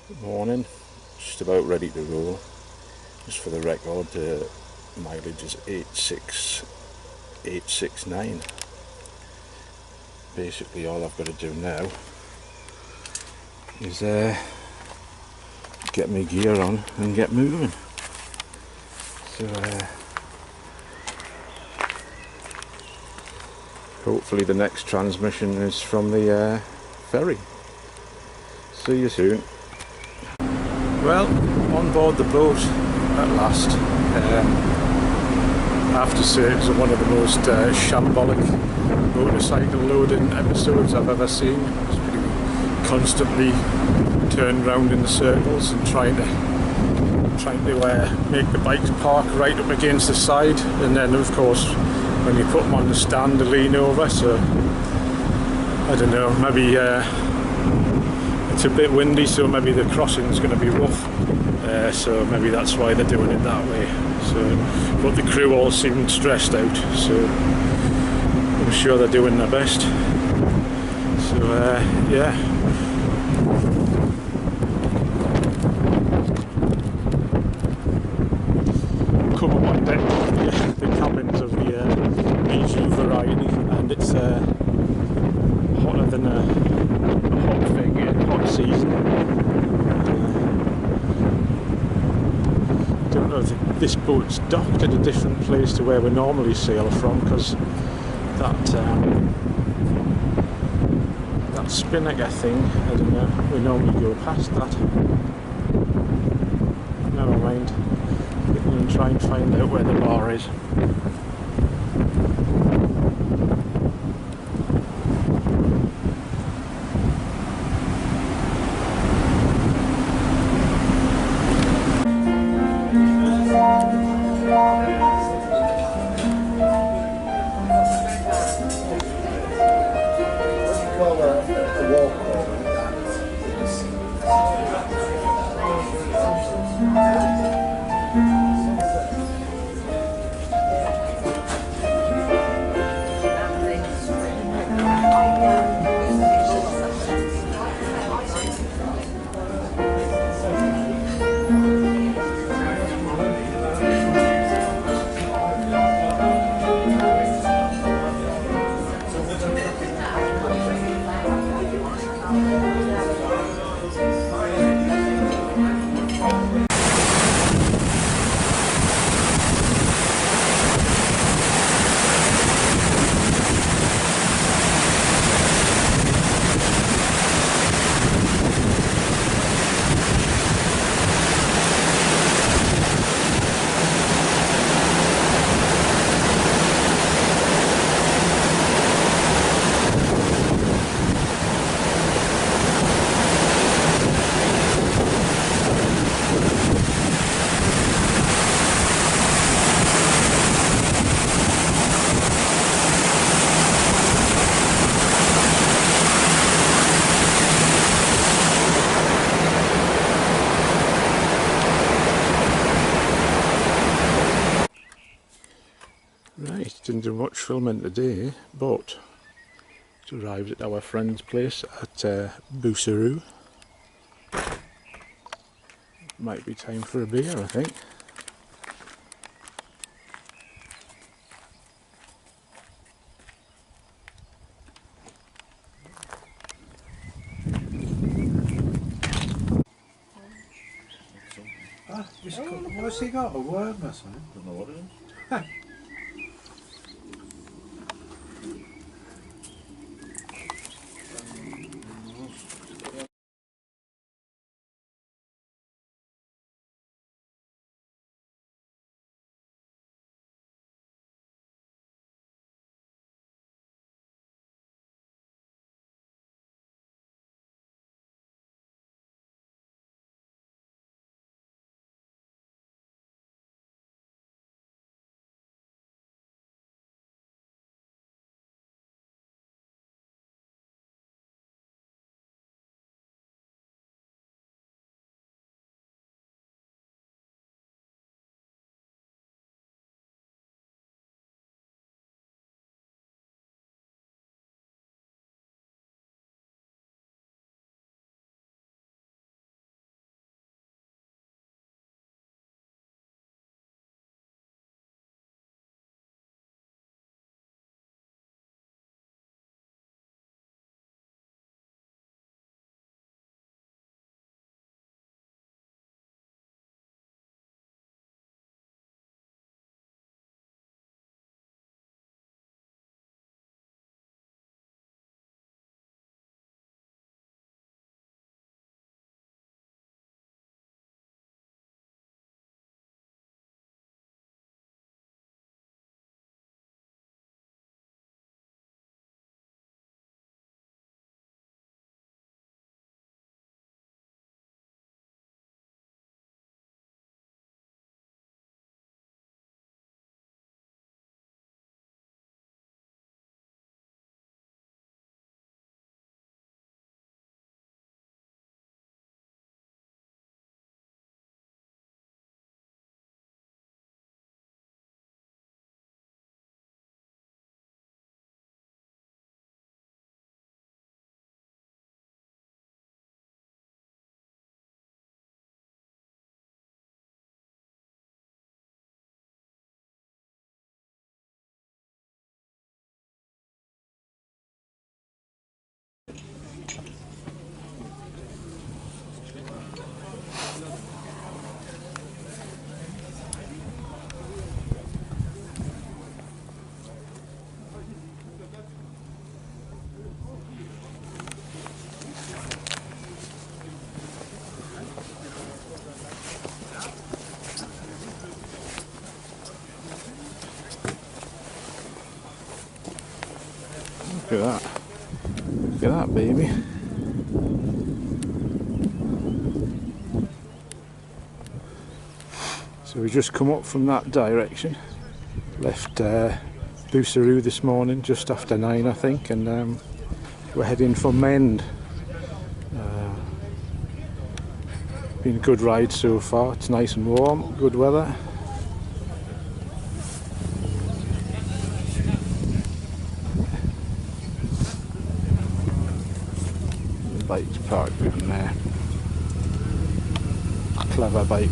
Good morning, just about ready to roll. Just for the record, mileage is 86869. Basically all I've got to do now is get my gear on and get moving. So hopefully the next transmission is from the ferry. See you soon. Well, on board the boat at last. I have to say it's one of the most shambolic motorcycle loading episodes I've ever seen. It's pretty constantly turned round in the circles and trying to make the bikes park right up against the side, and then of course when you put them on the stand to lean over. So I don't know, maybe it's a bit windy, so maybe the crossing is going to be rough, so maybe that's why they're doing it that way. So, but the crew all seem stressed out, so I'm sure they're doing their best. So yeah. Come up on deck of the cabins of the BG variety, and it's hotter than a hot thing in hot season. Don't know if this boat's docked at a different place to where we normally sail from, because that spinnaker thing, I don't know, we normally go past that. Never mind. We can try and find out where the bar is. Right, didn't do much filming today, but just arrived at our friend's place at Booseroo. Might be time for a beer, I think. What's he got? A worm or something? Don't know what it is. Look at that. Look at that, baby. So we just come up from that direction. Left Booseroo this morning just after 9, I think, and we're heading for Mend. Been a good ride so far. It's nice and warm, good weather. The bike's parked in there. Clever bike.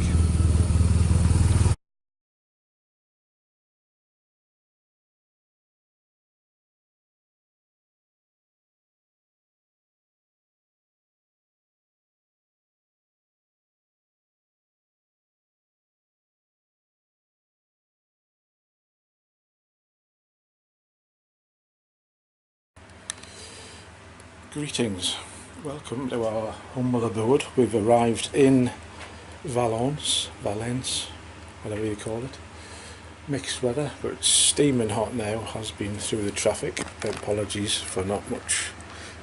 Greetings, welcome to our humble abode. We've arrived in Valence, whatever you call it. Mixed weather, but it's steaming hot now, has been through the traffic. Apologies for not much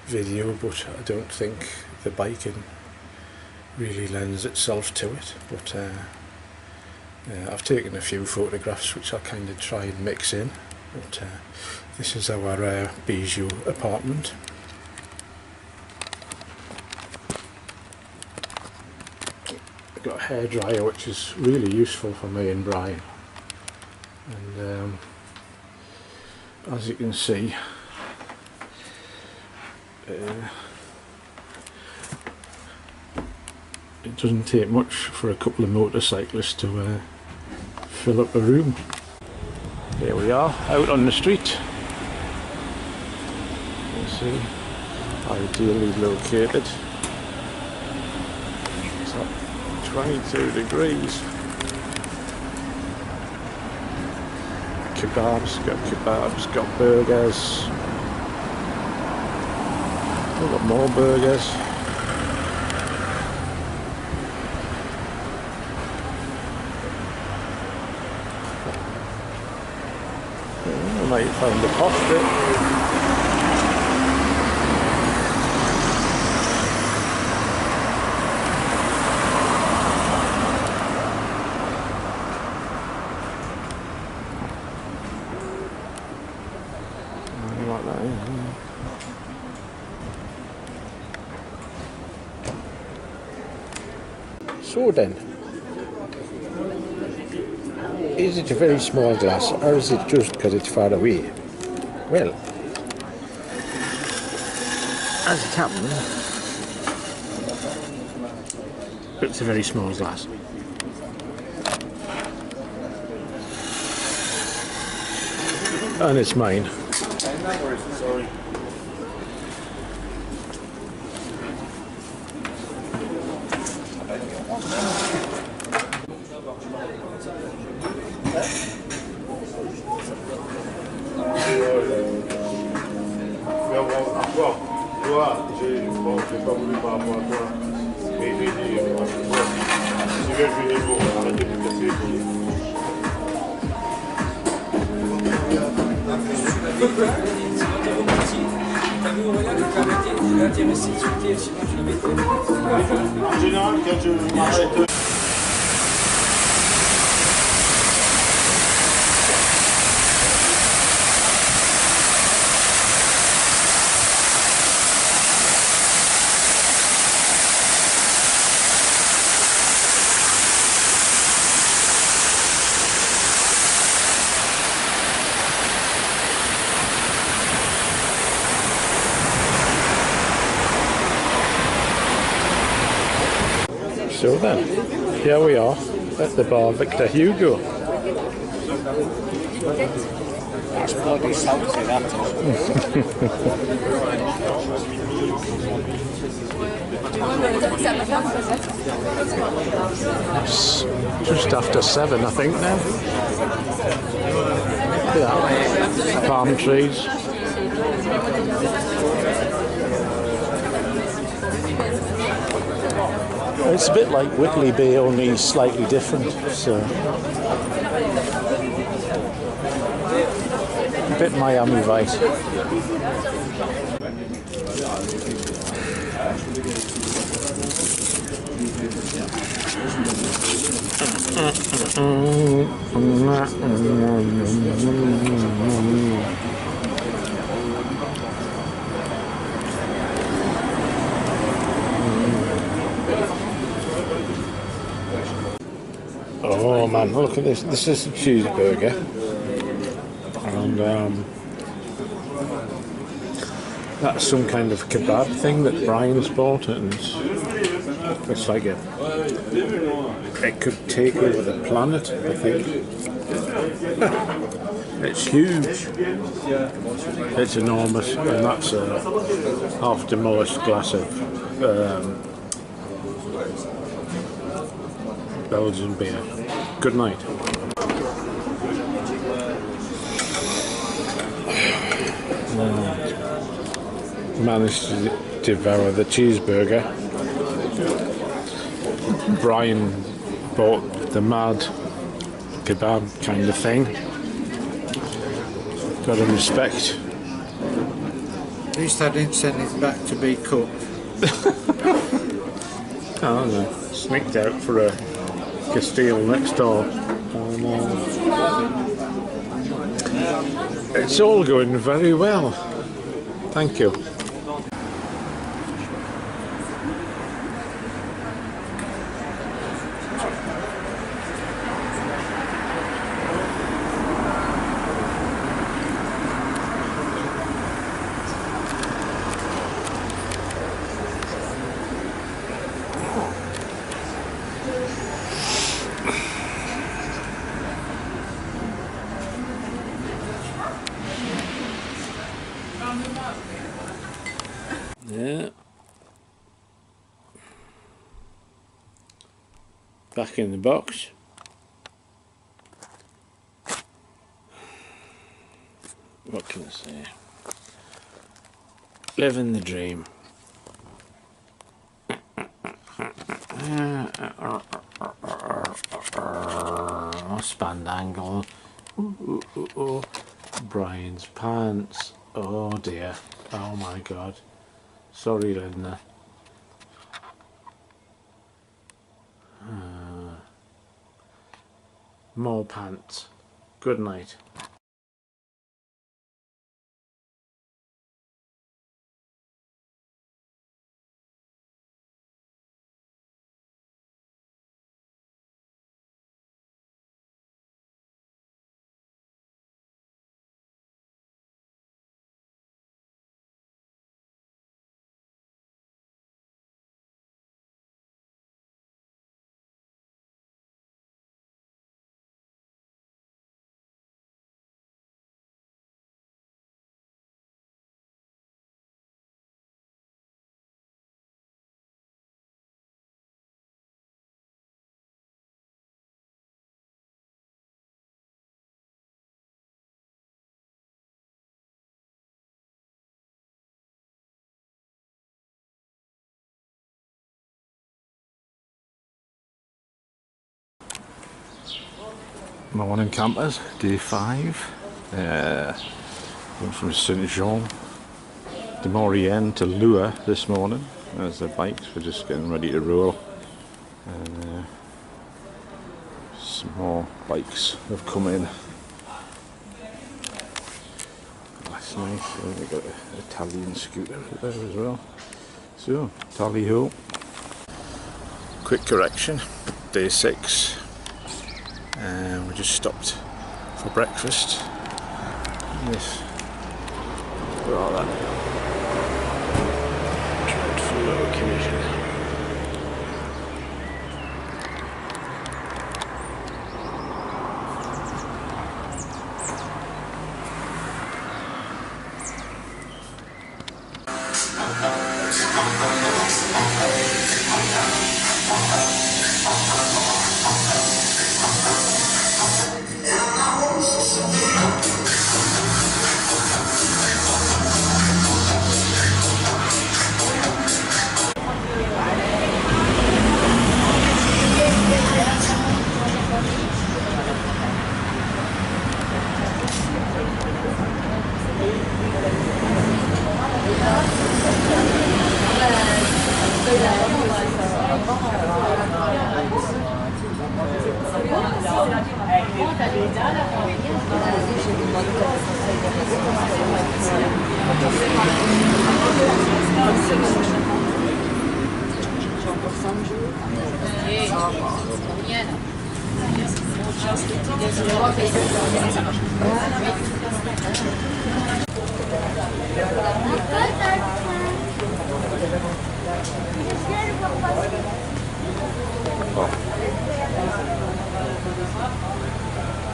video, but I don't think the biking really lends itself to it. But I've taken a few photographs which I'll kind of try and mix in. But this is our bijou apartment. Got a hairdryer which is really useful for me and Brian, and as you can see, it doesn't take much for a couple of motorcyclists to fill up a room. Here we are, out on the street. You see, ideally located. 22 degrees. Kebabs, got burgers. We've got more burgers. I might find a posh bit. So then, is it a very small glass, or is it just because it's far away? Well, as it happens, it's a very small glass. And it's mine. Sorry. J'ai pas voulu par rapport à toi, mais j'ai dit, si je vais venir pour arrêter de casser les couilles. En général, quand je m'arrête. So then, here we are at the bar Victor Hugo. That's bloody salty, that It's just after 7, I think now. Look at that, palm trees. It's a bit like Whitley Bay, only slightly different. So a bit Miami Vice. Oh man, look at this. This is a cheeseburger. And that's some kind of kebab thing that Brian's bought, and it's like it could take over the planet, I think. It's huge. It's enormous, and that's a half demolished glass of Belgian beer. Good night. Managed to devour the cheeseburger. Brian bought the mad kebab kind of thing. Got to respect. At least I didn't send it back to be cooked. Oh no, sneaked out for a Castile next door. It's all going very well. Thank you. Yeah. Back in the box. What can I say? Living the dream. Spandangle. Ooh, ooh, ooh, ooh. Brian's pants. Oh dear. Oh my god. Sorry, Linda. More pants. Good night. Morning campers, day 5. From St Jean de Maurienne to Lure this morning. There's the bikes, we're just getting ready to roll. And some more bikes have come in. That's nice. We've got an Italian scooter there as well. So, tally ho. Quick correction, day 6. We just stopped for breakfast. This, look at that dreadful location.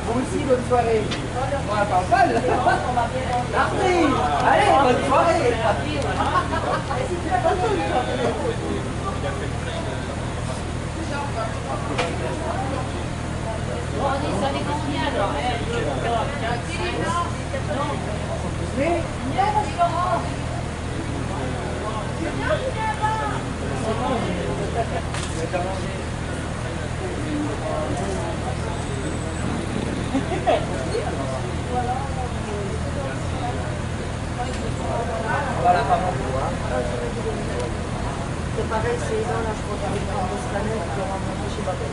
Vous aussi, bonne soirée. On va pas mal. Merci. Allez, bonne soirée. Ça dépend bien alors. Voilà, pas mon bois. C'est pareil, ces gens-là, je crois qu'avec un scanner, ils auront mangé chez Babel.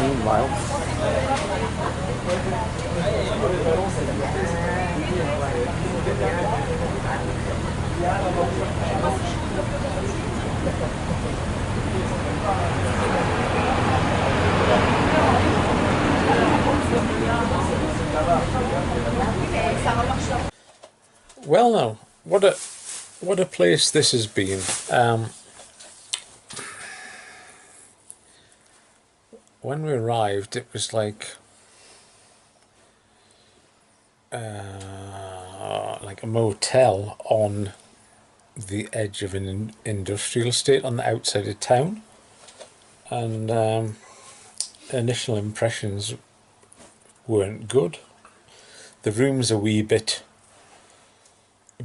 Meanwhile, well, now what a place this has been. When we arrived, it was like a motel on the edge of an industrial estate on the outside of town, and initial impressions weren't good. The room's a wee bit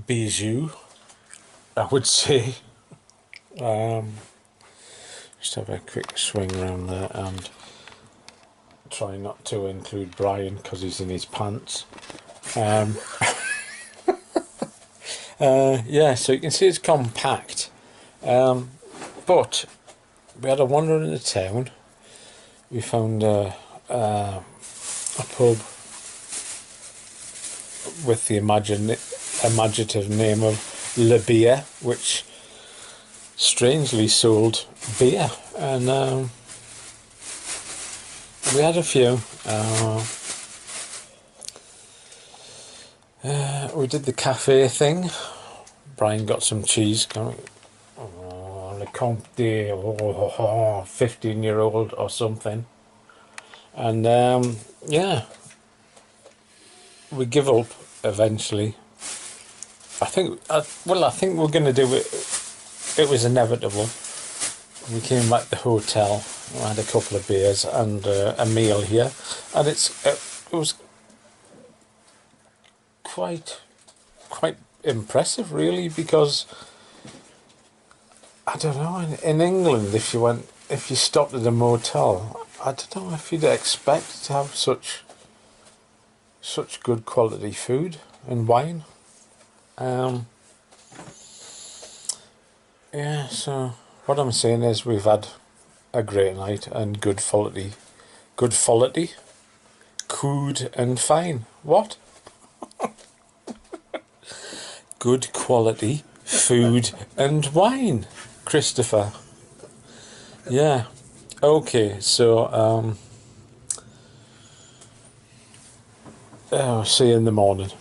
bijou, I would say. Just have a quick swing around there and try not to include Brian because he's in his pants. Yeah, so you can see it's compact, but we had a wander in the town. We found a pub with the imaginative name of Le Beer, which strangely sold beer, and we had a few. We did the cafe thing. Brian got some cheese. Le Comte de 15-year-old or something, and yeah, we give up eventually. I think we're going to do it. It was inevitable. We came back to the hotel. We had a couple of beers and a meal here, and it was quite impressive, really, because I don't know, in England, if you stopped at a motel, I don't know if you'd expect to have such good quality food and wine. Yeah, so what I'm saying is we've had a great night and good quality, good and fine. What? Good quality food and wine, Christopher. Yeah. Okay, so I'll see you in the morning.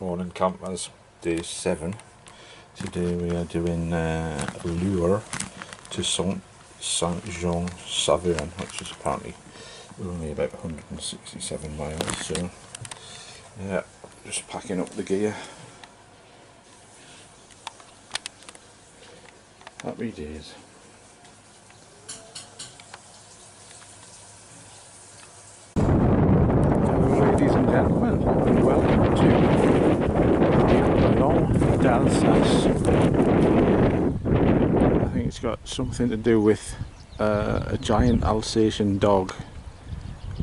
Morning campers, day 7. Today we are doing a lure to Saint-Jean-Saverne, which is apparently only about 167 miles, so yeah, just packing up the gear. Happy days. Ladies and gentlemen, and welcome to d'Alsace. I think it's got something to do with a giant Alsatian dog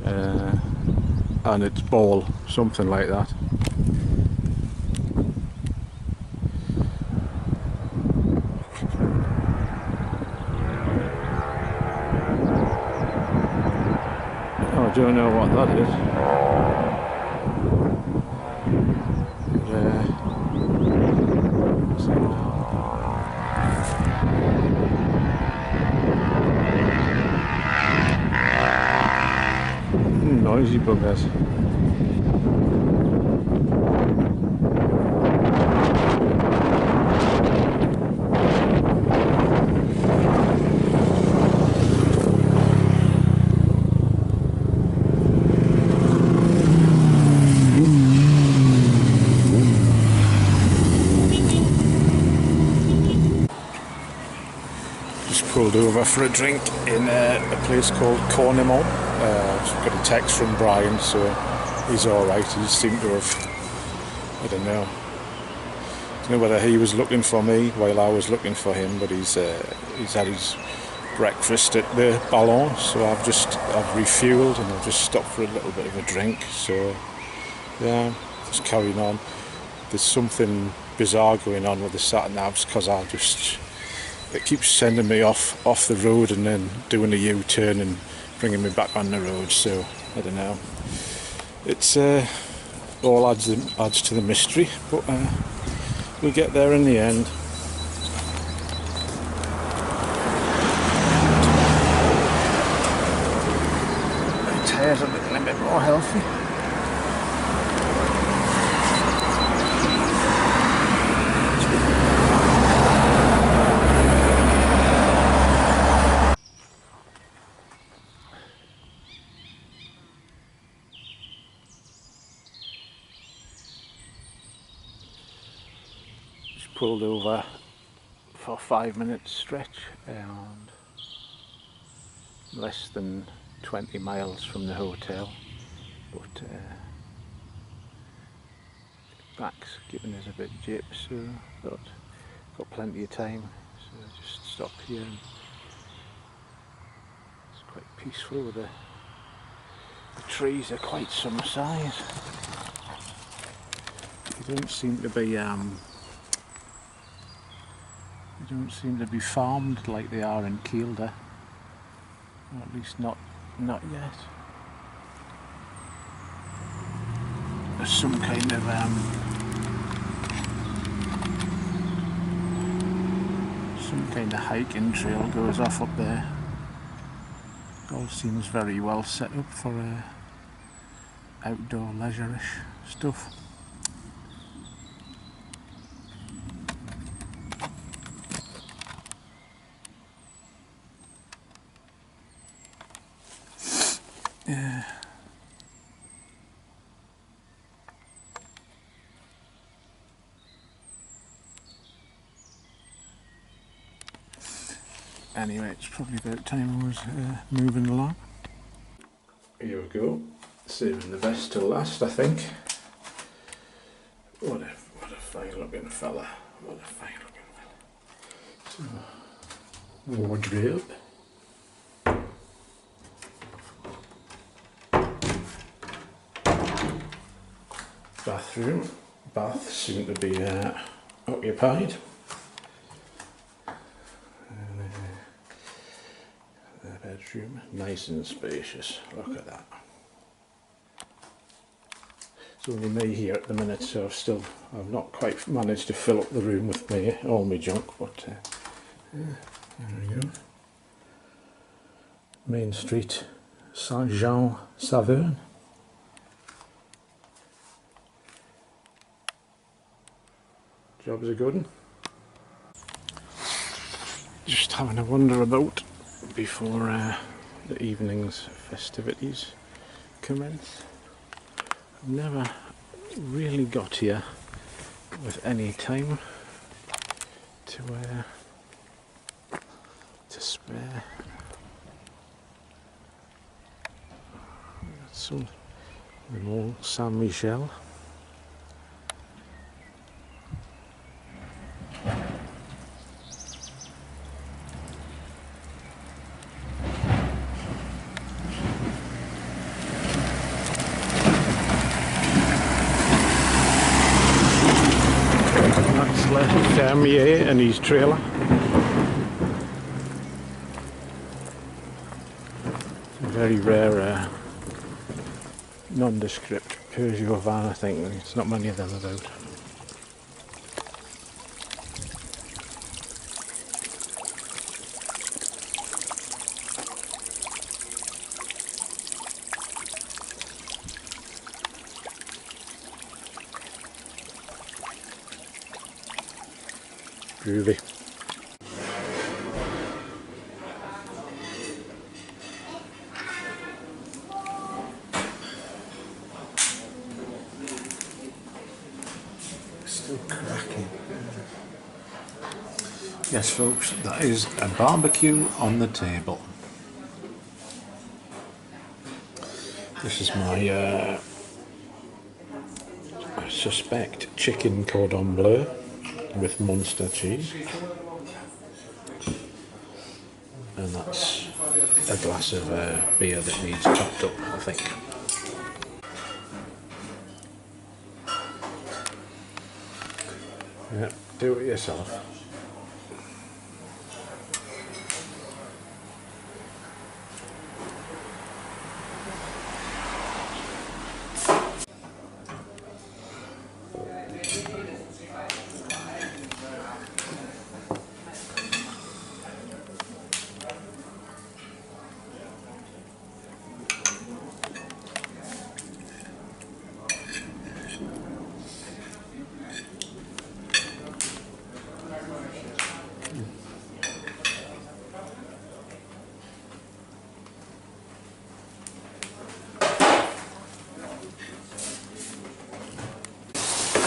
and its ball, something like that. Oh, I don't know what that is. Noisy buggers. Just pulled over for a drink in a place called Cornemont. I've got a text from Brian, so he's alright. He seemed to have, I don't know whether he was looking for me while I was looking for him, but he's had his breakfast at the Ballon, so I've refueled and I've just stopped for a little bit of a drink, so yeah, just carrying on. There's something bizarre going on with the sat-navs, because it keeps sending me off the road and then doing a U-turn and bringing me back on the road, so I don't know. It's all adds to the mystery, but we'll get there in the end. My tyres are looking a bit more healthy. Pulled over for a 5-minute stretch and less than 20 miles from the hotel, but back's giving us a bit jip, so thought got plenty of time, so I just stopped here. And it's quite peaceful. The trees are quite some size. They don't seem to be farmed like they are in Kielder, or at least not yet. There's some kind of hiking trail goes off up there. It all seems very well set up for outdoor leisure-ish stuff. Yeah. Anyway, it's probably about time I was moving along. Here we go, saving the best till last, I think. What a fine looking fella. What a fine looking fella. So, wardrobe. Bathroom. Bath soon to be occupied. The bedroom, nice and spacious. Look at that. It's only me here at the minute, so I've not quite managed to fill up the room with all my junk, but there we go. Main Street, Saint-Jean-Saverne. Job's a good one. Just having a wander about before the evening's festivities commence. I've never really got here with any time to spare. Got some more Saint Michel. Fermier and his trailer. Very rare nondescript Peugeot van, I think. There's not many of them about. Groovy. Still cracking. Yes, folks, that is a barbecue on the table. This is my, I suspect, chicken cordon bleu with Munster cheese. And that's a glass of beer that needs topped up, I think. Yeah, do it yourself.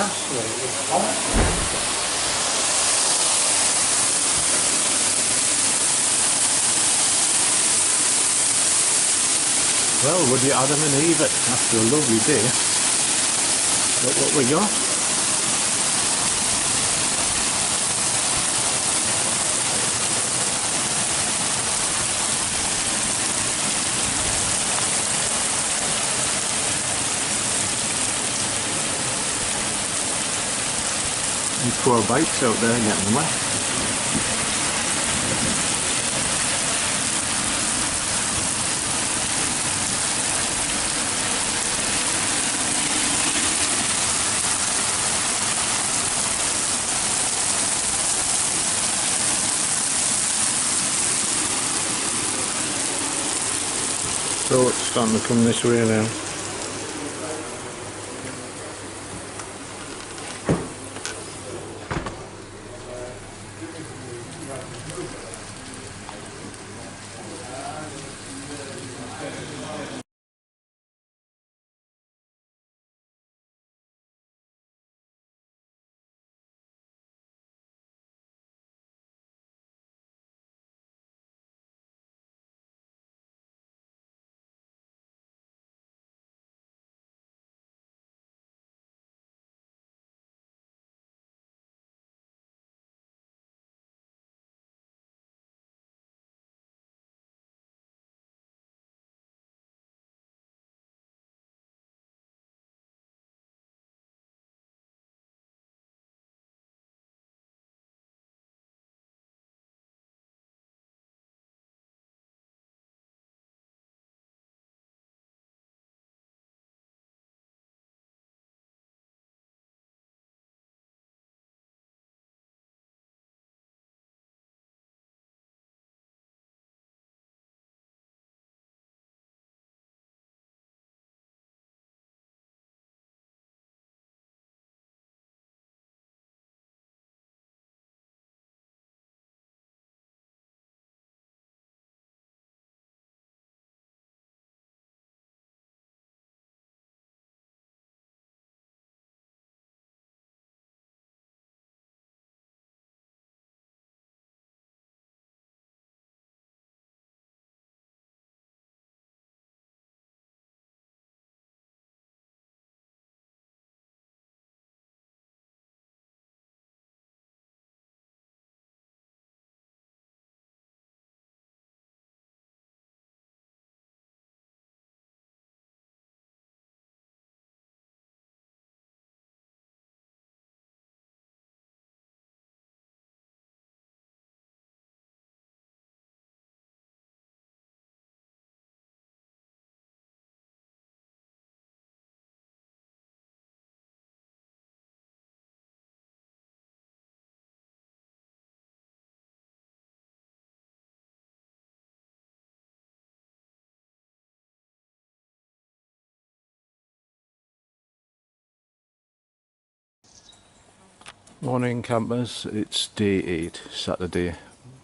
Absolutely hot. Well, would you Adam and Eve it after a lovely day? Look what we got. And poor bikes out there getting wet. So it's starting to come this way now. Morning campers, it's day 8, Saturday,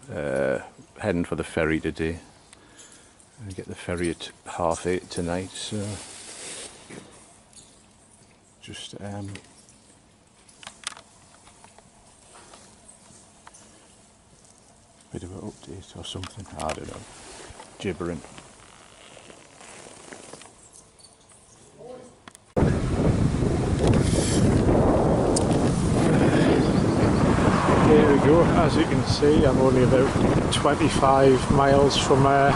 heading for the ferry today. I get the ferry at 8:30 tonight, so just bit of an update or something, I don't know, gibbering. Here we go. As you can see, I'm only about 25 miles from the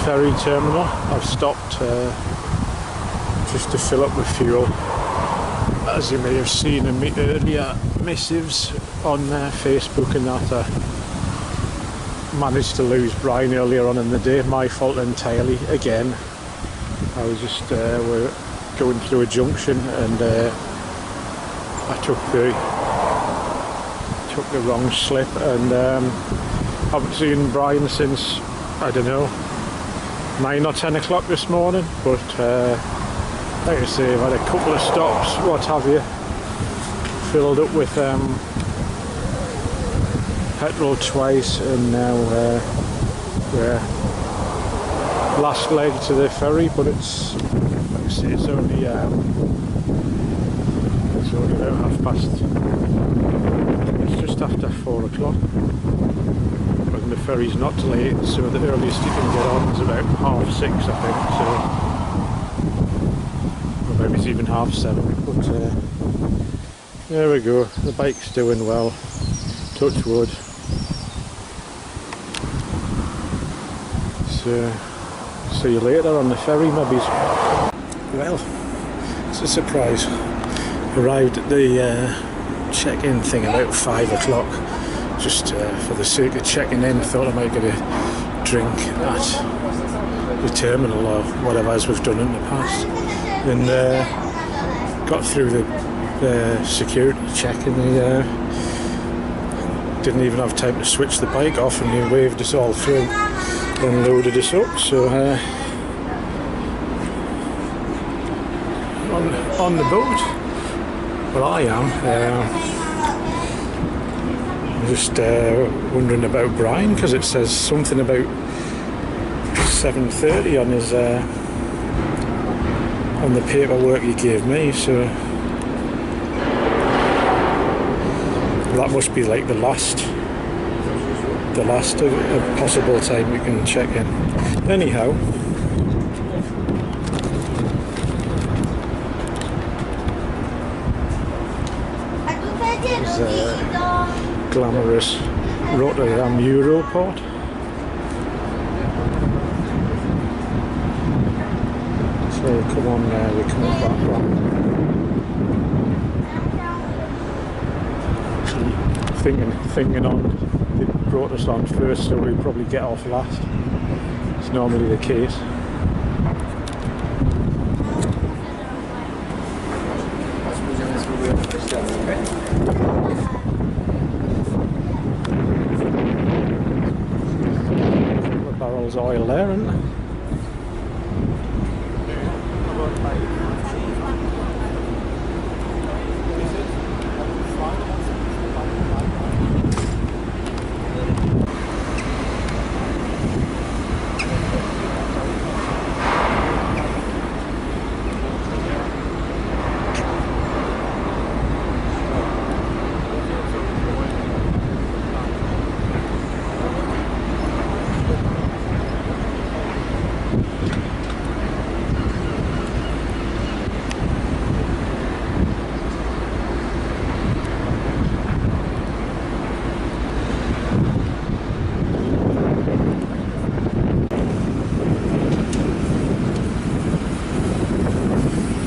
ferry terminal. I've stopped just to fill up with fuel. As you may have seen in my earlier missives on Facebook and that, I managed to lose Brian earlier on in the day. My fault entirely again. I was just we're going through a junction and I took the wrong slip and haven't seen Brian since, I don't know, 9 or 10 o'clock this morning, but like I say, I've had a couple of stops, what have you, filled up with petrol twice, and now we're last leg to the ferry, but it's, like I say, it's only about just after 4 o'clock, and the ferry's not till 8, so the earliest you can get on is about 6:30, I think, so, or maybe it's even 7:30, but there we go, the bike's doing well, touch wood. So see you later on the ferry, maybe. Well, it's a surprise. Arrived at the check-in thing about 5 o'clock, just for the sake of checking in. Thought I might get a drink at the terminal or whatever as we've done in the past, and got through the security check, and they didn't even have time to switch the bike off, and they waved us all through and loaded us up. So on the boat. Well, I am. I'm just wondering about Brian, because it says something about 7:30 on his on the paperwork he gave me. So that must be like the last possible time we can check in. Anyhow. Glamorous Rotterdam Europort. So come on, we're coming back on. Actually, thinking on, it brought us on first, so we'll probably get off last. It's normally the case. Barrels of oil there, isn't there?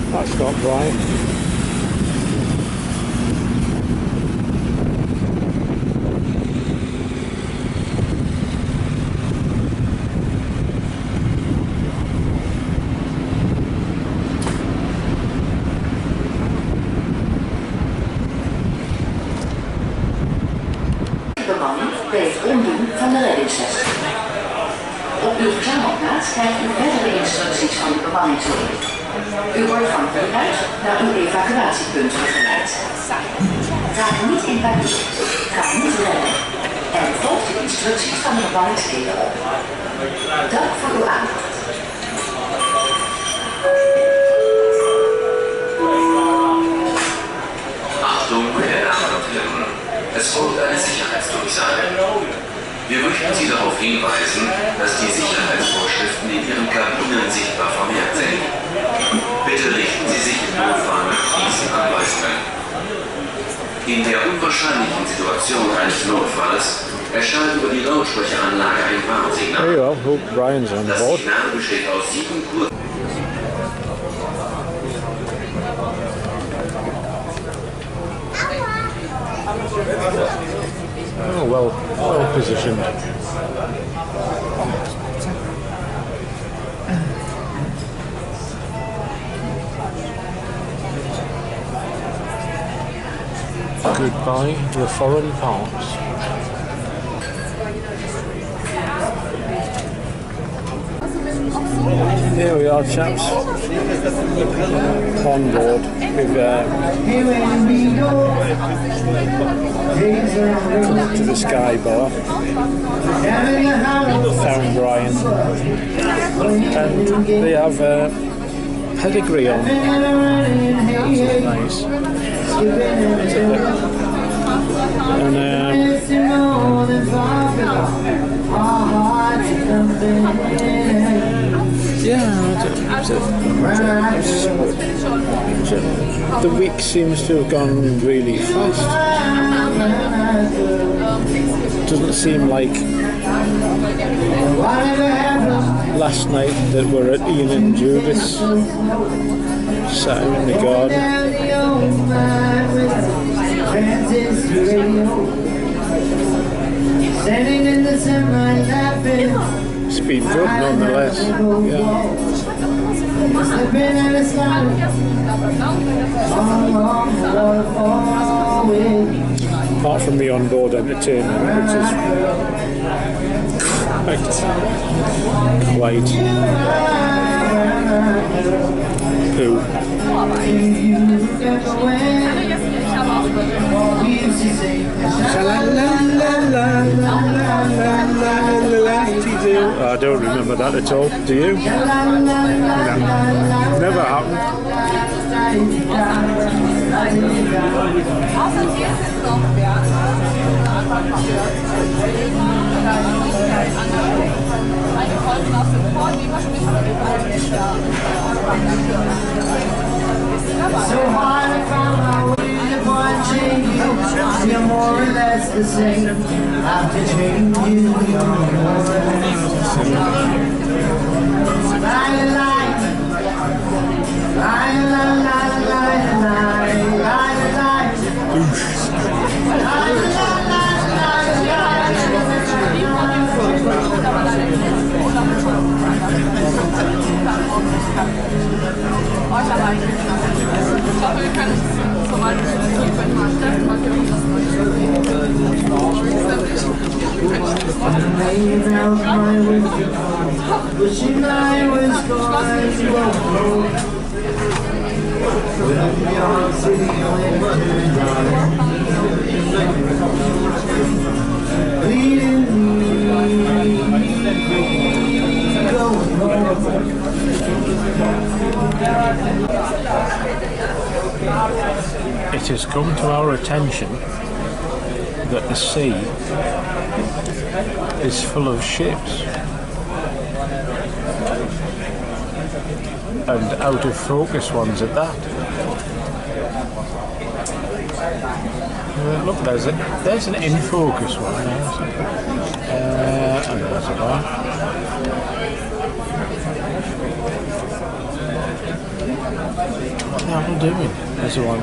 That's got Brian. Bemanning bij het omdoen van de reddingsvest. Op uw verzamelplaats krijgt u verdere instructies van de bemanningsleden. U wordt van hieruit naar uw evacuatiepunt begeleid. Raak niet in paniek. Ga niet rennen. En volg de instructies van de bewaringsleden op. Dank voor uw aandacht. Achtung, meine Damen und Herren. Es folgt eine Sicherheitsdurchsage. Wir möchten Sie darauf hinweisen, dass die Sicherheitsvorschriften in Ihren Kabinen sichtbar vermehrt sind. Bitte richten Sie sich im Notfall nach diesen Anweisungen. In der unwahrscheinlichen Situation eines Notfalls erscheint über die Lautsprecheranlage ein Warnsignal. Hey, well, hope Brian's on Das board. Signal besteht aus 7 kurzen. Oh, well positioned. Goodbye, the foreign parts. Here we are, chaps, on board with to the Sky Bar. Found Brian, and they have pedigree on. Nice. And the week seems to have gone really fast. Doesn't seem like last night that we're at Ian and Judith's, sat out in the garden. It's been good nonetheless. Yeah. Apart from the onboard entertainment, which is quite poo. I don't remember that at all. Do you? No. Never happened. You're more or less the same. After trading you, you're more or less the same. Lie, lie, lie, lie, lie, lie, lie, wishing I was gone to go home. Your city leading me going home. It has come to our attention that the sea is full of ships, and out of focus ones at that. Look, there's an in focus one now, and there's one. What the hell are they doing? There's the one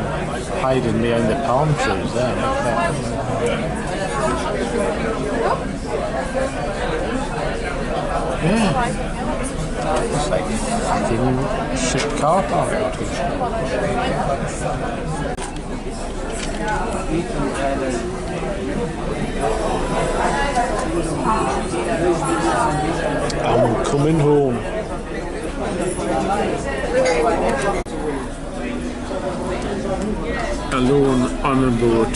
hiding behind the palm trees there. Look at that. Yeah. It's like fucking shit car park. I'm coming home. alone on a boat.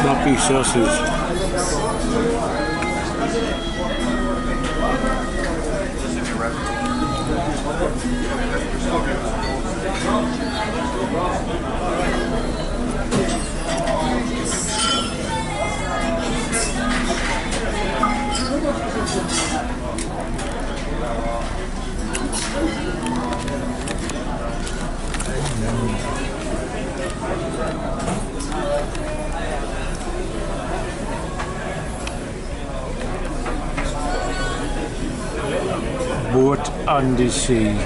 Sloppy sausage. Boat on the sea.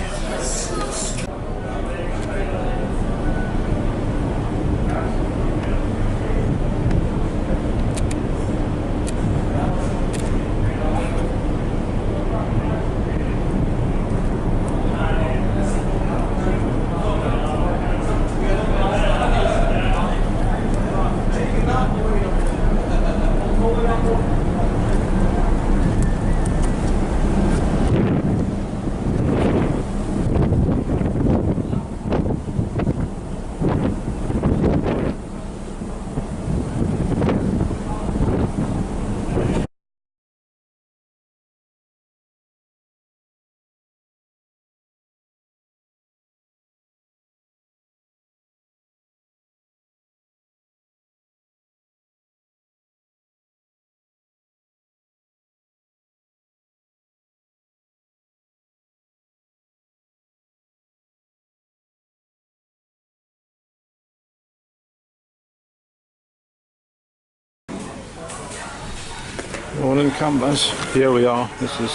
Morning campers, here we are. This is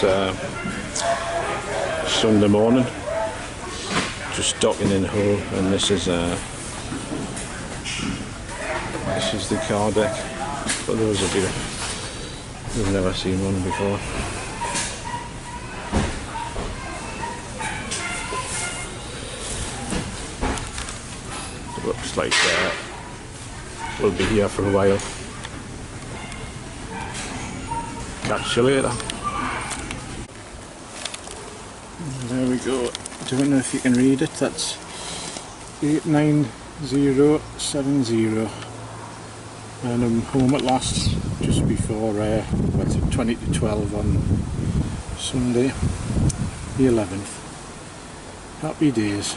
Sunday morning, just docking in Hull, and this is the car deck for those of you who've never seen one before. It looks like we'll be here for a while. Catch you later. There we go. Don't know if you can read it. That's 89070, and I'm home at last, just before what's it, 20 to 12 on Sunday the 11th. Happy days.